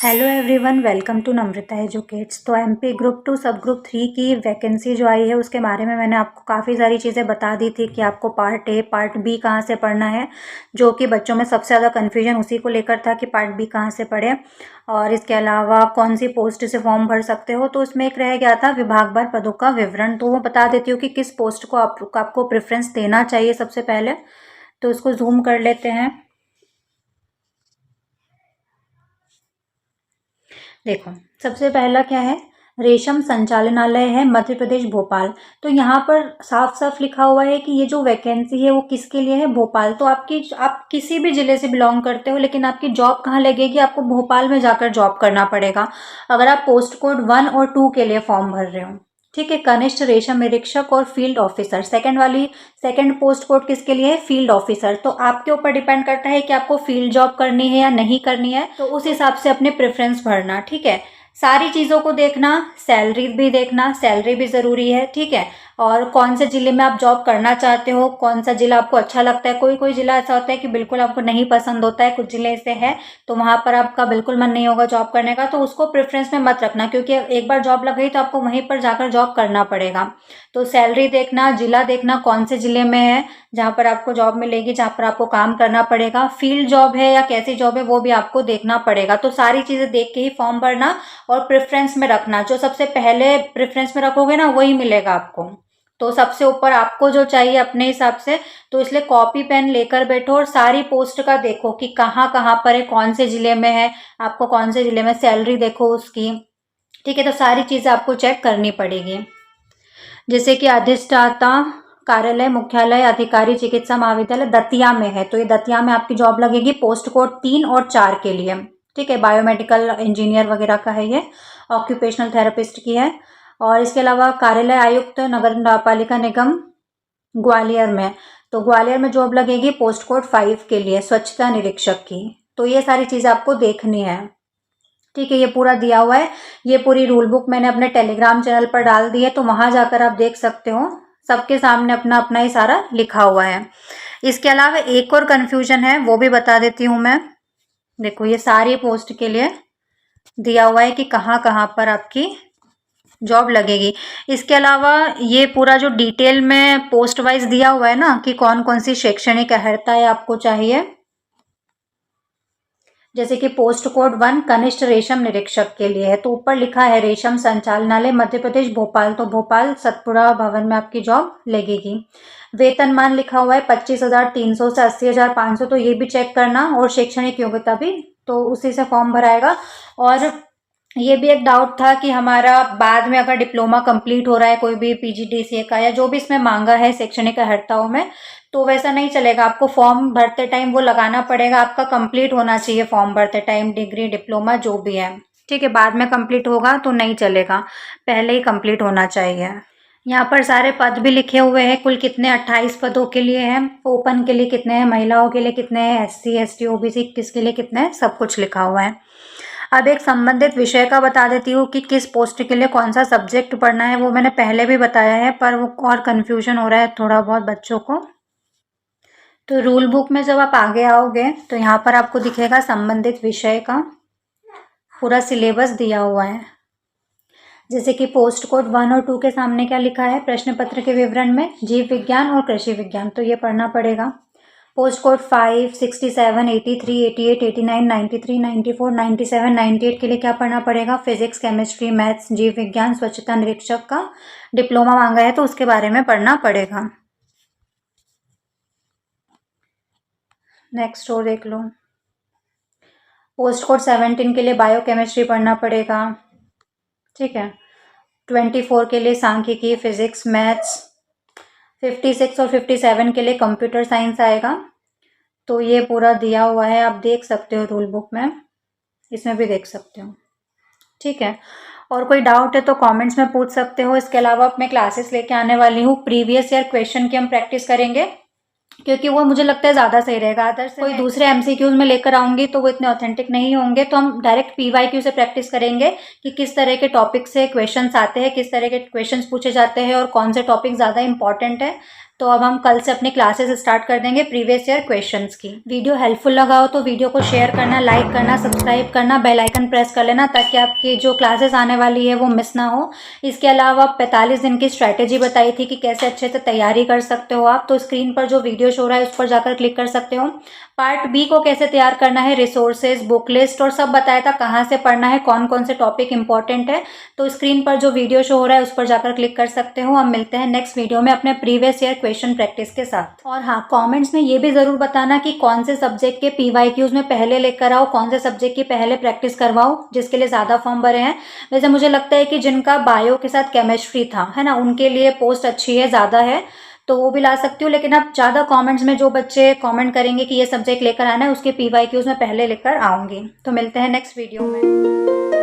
Hello everyone, welcome to Namrata educates. तो MP group 2 सब group 3 की वैकेंसी जो आई है उसके बारे में मैंने आपको काफ़ी सारी चीज़ें बता दी थी कि आपको पार्ट ए पार्ट बी कहाँ से पढ़ना है, जो कि बच्चों में सबसे ज़्यादा कन्फ्यूजन उसी को लेकर था कि पार्ट बी कहाँ से पढ़े और इसके अलावा कौन सी पोस्ट से फॉर्म भर सकते हो। तो उसमें एक रह गया था विभागवार पदों का विवरण, तो वो बता देती हूँ कि किस पोस्ट को आपको प्रेफरेंस देना चाहिए सबसे पहले। तो उसको जूम कर लेते हैं। देखो, सबसे पहला क्या है, रेशम संचालनालय है मध्य प्रदेश भोपाल। तो यहाँ पर साफ साफ लिखा हुआ है कि ये जो वैकेंसी है वो किसके लिए है, भोपाल। तो आप किसी भी जिले से बिलोंग करते हो, लेकिन आपकी जॉब कहाँ लगेगी, आपको भोपाल में जाकर जॉब करना पड़ेगा अगर आप पोस्ट कोड 1 और 2 के लिए फॉर्म भर रहे हो। ठीक है। कनिष्ठ रेशम निरीक्षक और field officer, second post code किसके लिए है, फील्ड ऑफिसर। तो आपके ऊपर डिपेंड करता है कि आपको फील्ड जॉब करनी है या नहीं करनी है, तो उस हिसाब से अपने प्रेफरेंस भरना। ठीक है। सारी चीज़ों को देखना, सैलरी भी देखना, सैलरी भी ज़रूरी है। ठीक है। और कौन से ज़िले में आप जॉब करना चाहते हो, कौन सा ज़िला आपको अच्छा लगता है। कोई कोई ज़िला ऐसा होता है कि बिल्कुल आपको नहीं पसंद होता है, कुछ ज़िले ऐसे है तो वहाँ पर आपका बिल्कुल मन नहीं होगा जॉब करने का, तो उसको प्रेफरेंस में मत रखना, क्योंकि एक बार जॉब लग गई तो आपको वहीं पर जाकर जॉब करना पड़ेगा। तो सैलरी देखना, जिला देखना कौन से ज़िले में है जहाँ पर आपको जॉब मिलेगी, जहाँ पर आपको काम करना पड़ेगा, फील्ड जॉब है या कैसी जॉब है वो भी आपको देखना पड़ेगा। तो सारी चीज़ें देख के ही फॉर्म भरना और प्रेफरेंस में रखना। जो सबसे पहले प्रेफरेंस में रखोगे ना वही मिलेगा आपको। तो सबसे ऊपर आपको जो चाहिए अपने हिसाब से, तो इसलिए कॉपी पेन लेकर बैठो और सारी पोस्ट का देखो कि कहाँ कहाँ पर है, कौन से ज़िले में है, आपको कौन से ज़िले में, सैलरी देखो उसकी। ठीक है। तो सारी चीज़ें आपको चेक करनी पड़ेगी। जैसे कि अधिष्ठाता कार्यालय मुख्यालय अधिकारी चिकित्सा महाविद्यालय दतिया में है, तो ये दतिया में आपकी जॉब लगेगी पोस्ट कोड 3 और 4 के लिए। ठीक है। बायोमेडिकल इंजीनियर वगैरह का है ये, ऑक्यूपेशनल थेरेपिस्ट की है। और इसके अलावा कार्यालय आयुक्त नगर पालिका निगम ग्वालियर में, तो ग्वालियर में जॉब लगेगी पोस्ट कोड 5 के लिए, स्वच्छता निरीक्षक की। तो ये सारी चीज़ आपको देखनी है। ठीक है। ये पूरा दिया हुआ है, ये पूरी रूल बुक मैंने अपने टेलीग्राम चैनल पर डाल दी है, तो वहां जाकर आप देख सकते हो, सबके सामने अपना अपना ही सारा लिखा हुआ है। इसके अलावा एक और कन्फ्यूजन है, वो भी बता देती हूँ मैं। देखो, ये सारी पोस्ट के लिए दिया हुआ है कि कहाँ कहाँ पर आपकी जॉब लगेगी। इसके अलावा ये पूरा जो डिटेल में पोस्ट वाइज दिया हुआ है ना कि कौन कौन सी शैक्षणिक अर्हता है आपको चाहिए। जैसे कि पोस्ट कोड 1 कनिष्ठ रेशम निरीक्षक के लिए है, तो ऊपर लिखा है रेशम संचालनालय मध्य प्रदेश भोपाल, तो भोपाल सतपुड़ा भवन में आपकी जॉब लगेगी। वेतनमान लिखा हुआ है 25,300 से 80,500, तो ये भी चेक करना। और शैक्षणिक योग्यता भी, तो उसी से फॉर्म भराएगा। और ये भी एक डाउट था कि हमारा बाद में अगर डिप्लोमा कंप्लीट हो रहा है कोई भी पीजीडीसीए का, या जो भी इसमें मांगा है शैक्षणिक अर्हताओं में, तो वैसा नहीं चलेगा। आपको फॉर्म भरते टाइम वो लगाना पड़ेगा, आपका कंप्लीट होना चाहिए फॉर्म भरते टाइम, डिग्री डिप्लोमा जो भी है। ठीक है। बाद में कंप्लीट होगा तो नहीं चलेगा, पहले ही कंप्लीट होना चाहिए। यहाँ पर सारे पद भी लिखे हुए हैं, कुल कितने 28 पदों के लिए हैं, ओपन के लिए कितने हैं, महिलाओं के लिए कितने हैं, एससी एसटी ओबीसी किसके लिए कितने हैं, सब कुछ लिखा हुआ है। अब एक संबंधित विषय का बता देती हूँ कि किस पोस्ट के लिए कौन सा सब्जेक्ट पढ़ना है, वो मैंने पहले भी बताया है, पर वो और कन्फ्यूजन हो रहा है थोड़ा बहुत बच्चों को। तो रूल बुक में जब आप आगे आओगे तो यहाँ पर आपको दिखेगा संबंधित विषय का पूरा सिलेबस दिया हुआ है। जैसे कि पोस्ट कोड 1 और 2 के सामने क्या लिखा है, प्रश्न पत्र के विवरण में जीव विज्ञान और कृषि विज्ञान, तो ये पढ़ना पड़ेगा। पोस्ट कोड 5, 67, 83, 88, 89, 93, 94, 97, 98 के लिए क्या पढ़ना पड़ेगा, फिजिक्स केमिस्ट्री मैथ्स जीव विज्ञान स्वच्छता निरीक्षक का डिप्लोमा मांगा है तो उसके बारे में पढ़ना पड़ेगा। नेक्स्ट और देख लो, पोस्ट कोड 17 के लिए बायोकेमिस्ट्री पढ़ना पड़ेगा। ठीक है। 24 के लिए सांख्यिकी फिजिक्स मैथ्स, 56 और 57 के लिए कंप्यूटर साइंस आएगा। तो ये पूरा दिया हुआ है, आप देख सकते हो रूल बुक में, इसमें भी देख सकते हो। ठीक है। और कोई डाउट है तो कमेंट्स में पूछ सकते हो। इसके अलावा मैं क्लासेस लेके आने वाली हूँ, प्रीवियस ईयर क्वेश्चन की हम प्रैक्टिस करेंगे, क्योंकि वो मुझे लगता है ज़्यादा सही रहेगा। अदर से कोई दूसरे एमसीक्यूज में लेकर आऊंगी तो वो इतने ऑथेंटिक नहीं होंगे, तो हम डायरेक्ट पीवाईक्यू से प्रैक्टिस करेंगे कि किस तरह के टॉपिक से क्वेश्चंस आते हैं, किस तरह के क्वेश्चंस पूछे जाते हैं और कौन से टॉपिक ज़्यादा इंपॉर्टेंट है। तो अब हम कल से अपने क्लासेस स्टार्ट कर देंगे प्रीवियस ईयर क्वेश्चंस की। वीडियो हेल्पफुल लगा हो तो वीडियो को शेयर करना, लाइक करना, सब्सक्राइब करना, बेल आइकन प्रेस कर लेना ताकि आपकी जो क्लासेस आने वाली है वो मिस ना हो। इसके अलावा 45 दिन की स्ट्रैटेजी बताई थी कि कैसे अच्छे से तैयारी कर सकते हो आप, तो स्क्रीन पर जो वीडियो शो रहा है उस पर जाकर क्लिक कर सकते हो। पार्ट बी को कैसे तैयार करना है, रिसोर्सेज, बुक लिस्ट और सब बताया था, कहाँ से पढ़ना है, कौन कौन से टॉपिक इंपॉर्टेंट है, तो स्क्रीन पर जो वीडियो शो हो रहा है उस पर जाकर क्लिक कर सकते हो। हम मिलते हैं नेक्स्ट वीडियो में अपने प्रीवियस ईयर क्वेश्चन प्रैक्टिस के साथ। और हाँ, कमेंट्स में ये भी जरूर बताना कि कौन से सब्जेक्ट के पीवाईक्यूज में पहले लेकर आओ, कौन से सब्जेक्ट की पहले प्रैक्टिस करवाओ, जिसके लिए ज़्यादा फॉर्म भरे हैं। वैसे मुझे लगता है कि जिनका बायो के साथ केमिस्ट्री था, है ना, उनके लिए पोस्ट अच्छी है, ज़्यादा है, तो वो भी ला सकती हूँ। लेकिन अब ज़्यादा कमेंट्स में जो बच्चे कमेंट करेंगे कि ये सब्जेक्ट लेकर आना है, उसके पीवाईक्यूज में पहले लेकर आऊँगी। तो मिलते हैं नेक्स्ट वीडियो में।